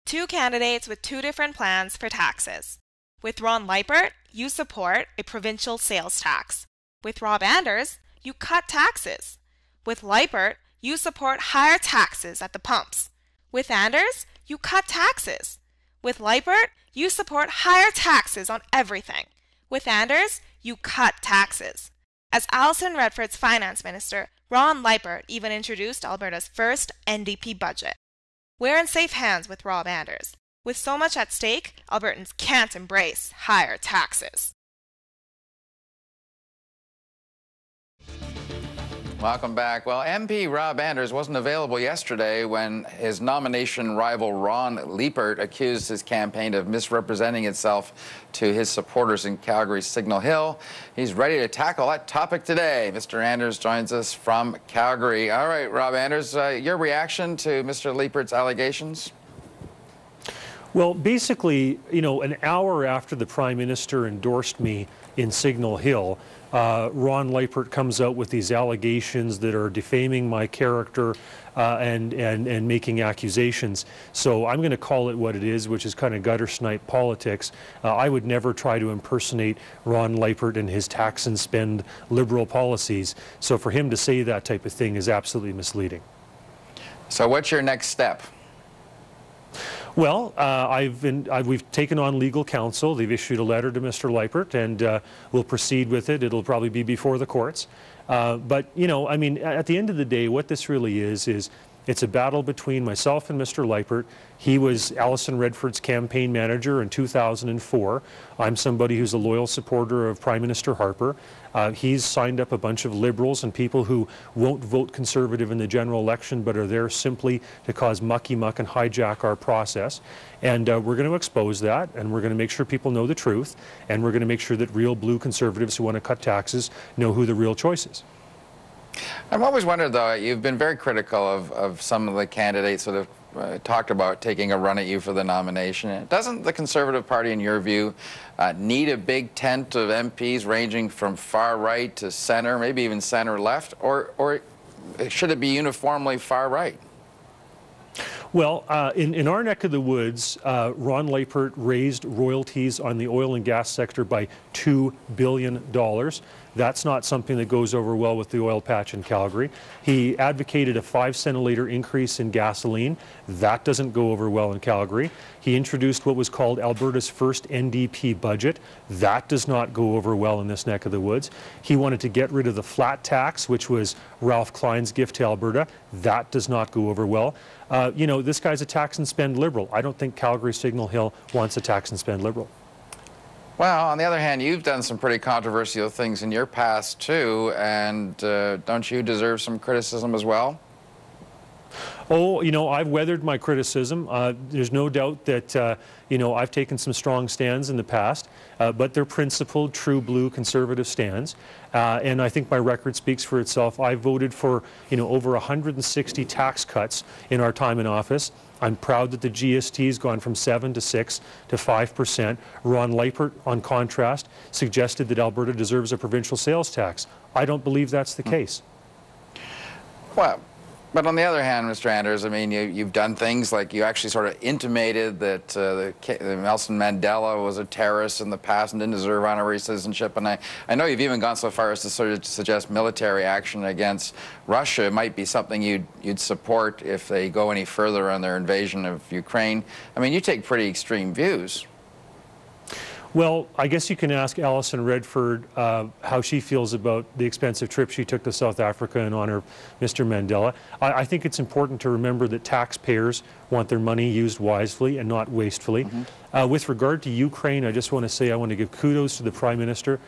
Two candidates with two different plans for taxes. With Ron Leipert, you support a provincial sales tax. With Rob Anders, you cut taxes. With Leipert, you support higher taxes at the pumps. With Anders, you cut taxes. With Leipert, you support higher taxes on everything. With Anders, you cut taxes. As Alison Redford's finance minister, Ron Leipert even introduced Alberta's first NDP budget. We're in safe hands with Rob Anders. With so much at stake, Albertans can't embrace higher taxes. Welcome back. Well, MP Rob Anders wasn't available yesterday when his nomination rival Ron Leipert accused his campaign of misrepresenting itself to his supporters in Calgary Signal Hill. He's ready to tackle that topic today. Mr. Anders joins us from Calgary. All right, Rob Anders, your reaction to Mr. Leipert's allegations? Well, basically, you know, an hour after the Prime Minister endorsed me in Signal Hill, Ron Leipert comes out with these allegations that are defaming my character and making accusations. So I'm going to call it what it is, which is kind of gutter snipe politics. I would never try to impersonate Ron Leipert and his tax and spend liberal policies. So for him to say that type of thing is absolutely misleading. So what's your next step? Well, we've taken on legal counsel. They've issued a letter to Mr. Leipert, and we'll proceed with it. It'll probably be before the courts. But, you know, I mean, at the end of the day, what this really is it's a battle between myself and Mr. Leipert. He was Alison Redford's campaign manager in 2004. I'm somebody who's a loyal supporter of Prime Minister Harper. He's signed up a bunch of Liberals and people who won't vote Conservative in the general election but are there simply to cause mucky muck and hijack our process. And we're going to expose that, and we're going to make sure people know the truth, and we're going to make sure that real blue Conservatives who want to cut taxes know who the real choice is. I've always wondered, though, you've been very critical of some of the candidates that have talked about taking a run at you for the nomination. Doesn't the Conservative Party, in your view, need a big tent of MPs ranging from far right to center, maybe even center left, or should it be uniformly far right? Well, in our neck of the woods, Ron Leipert raised royalties on the oil and gas sector by $2 billion. That's not something that goes over well with the oil patch in Calgary. He advocated a 5 cent a litre increase in gasoline. That doesn't go over well in Calgary. He introduced what was called Alberta's first NDP budget. That does not go over well in this neck of the woods. He wanted to get rid of the flat tax, which was Ralph Klein's gift to Alberta. That does not go over well. You know, this guy's a tax and spend liberal. I don't think Calgary Signal Hill wants a tax and spend liberal. Well, on the other hand, you've done some pretty controversial things in your past, too, and don't you deserve some criticism as well? Oh, you know, I've weathered my criticism. There's no doubt that, you know, I've taken some strong stands in the past, but they're principled, true blue Conservative stands. And I think my record speaks for itself. I voted for, you know, over 160 tax cuts in our time in office. I'm proud that the GST has gone from 7 to 6 to 5%. Ron Leipert, on contrast, suggested that Alberta deserves a provincial sales tax. I don't believe that's the case. Well, but on the other hand, Mr. Anders, I mean, you've done things like you actually sort of intimated that Nelson Mandela was a terrorist in the past and didn't deserve honorary citizenship. And I know you've even gone so far as to sort of suggest military action against Russia might be something you'd support if they go any further on their invasion of Ukraine. I mean, you take pretty extreme views. Well, I guess you can ask Alison Redford how she feels about the expensive trip she took to South Africa in honor of Mr. Mandela. I think it's important to remember that taxpayers want their money used wisely and not wastefully. With regard to Ukraine, I just want to say I want to give kudos to the Prime Minister.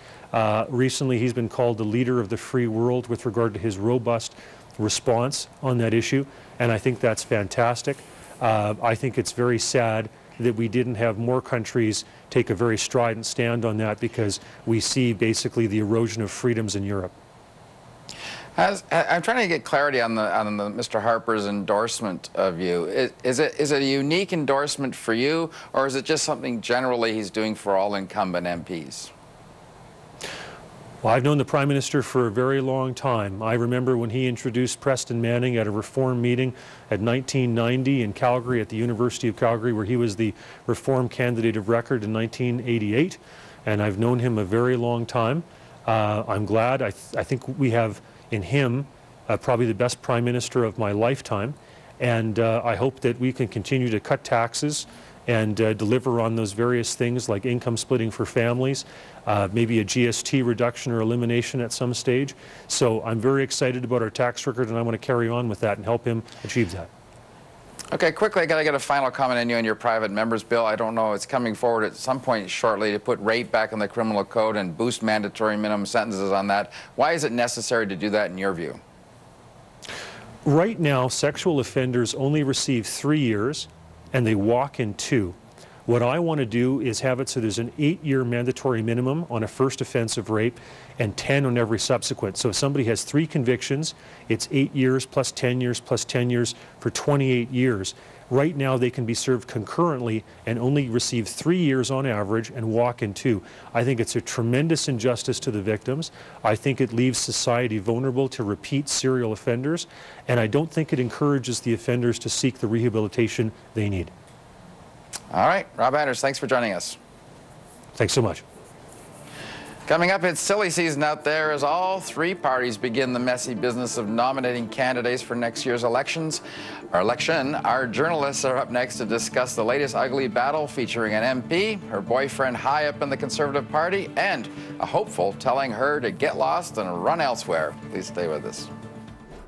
Recently, he's been called the leader of the free world with regard to his robust response on that issue, and I think that's fantastic. I think it's very sad that we didn't have more countries take a very strident stand on that, because we see basically the erosion of freedoms in Europe. I'm trying to get clarity on the Mr. Harper's endorsement of you. Is it a unique endorsement for you, or is it just something generally he's doing for all incumbent MPs? Well, I've known the Prime Minister for a very long time. I remember when he introduced Preston Manning at a Reform meeting at 1990 in Calgary at the University of Calgary, where he was the Reform candidate of record in 1988, and I've known him a very long time. I'm glad. I think we have in him probably the best Prime Minister of my lifetime, and I hope that we can continue to cut taxes and deliver on those various things like income splitting for families, maybe a GST reduction or elimination at some stage. So I'm very excited about our tax record, and I want to carry on with that and help him achieve that. Okay, quickly, I got to get a final comment on you and your private members bill. I don't know, it's coming forward at some point shortly to put rape back in the criminal code and boost mandatory minimum sentences on that. Why is it necessary to do that in your view? Right now, sexual offenders only receive 3 years and they walk in 2. What I want to do is have it so there's an 8-year mandatory minimum on a first offense of rape and 10 on every subsequent. So if somebody has 3 convictions, it's 8 years plus 10 years plus 10 years for 28 years. Right now they can be served concurrently and only receive 3 years on average and walk in 2. I think it's a tremendous injustice to the victims. I think it leaves society vulnerable to repeat serial offenders, and I don't think it encourages the offenders to seek the rehabilitation they need. All right, Rob Anders, thanks for joining us. Thanks so much. Coming up, it's silly season out there as all 3 parties begin the messy business of nominating candidates for next year's election. Our journalists are up next to discuss the latest ugly battle featuring an MP, her boyfriend high up in the Conservative Party, and a hopeful telling her to get lost and run elsewhere. Please stay with us.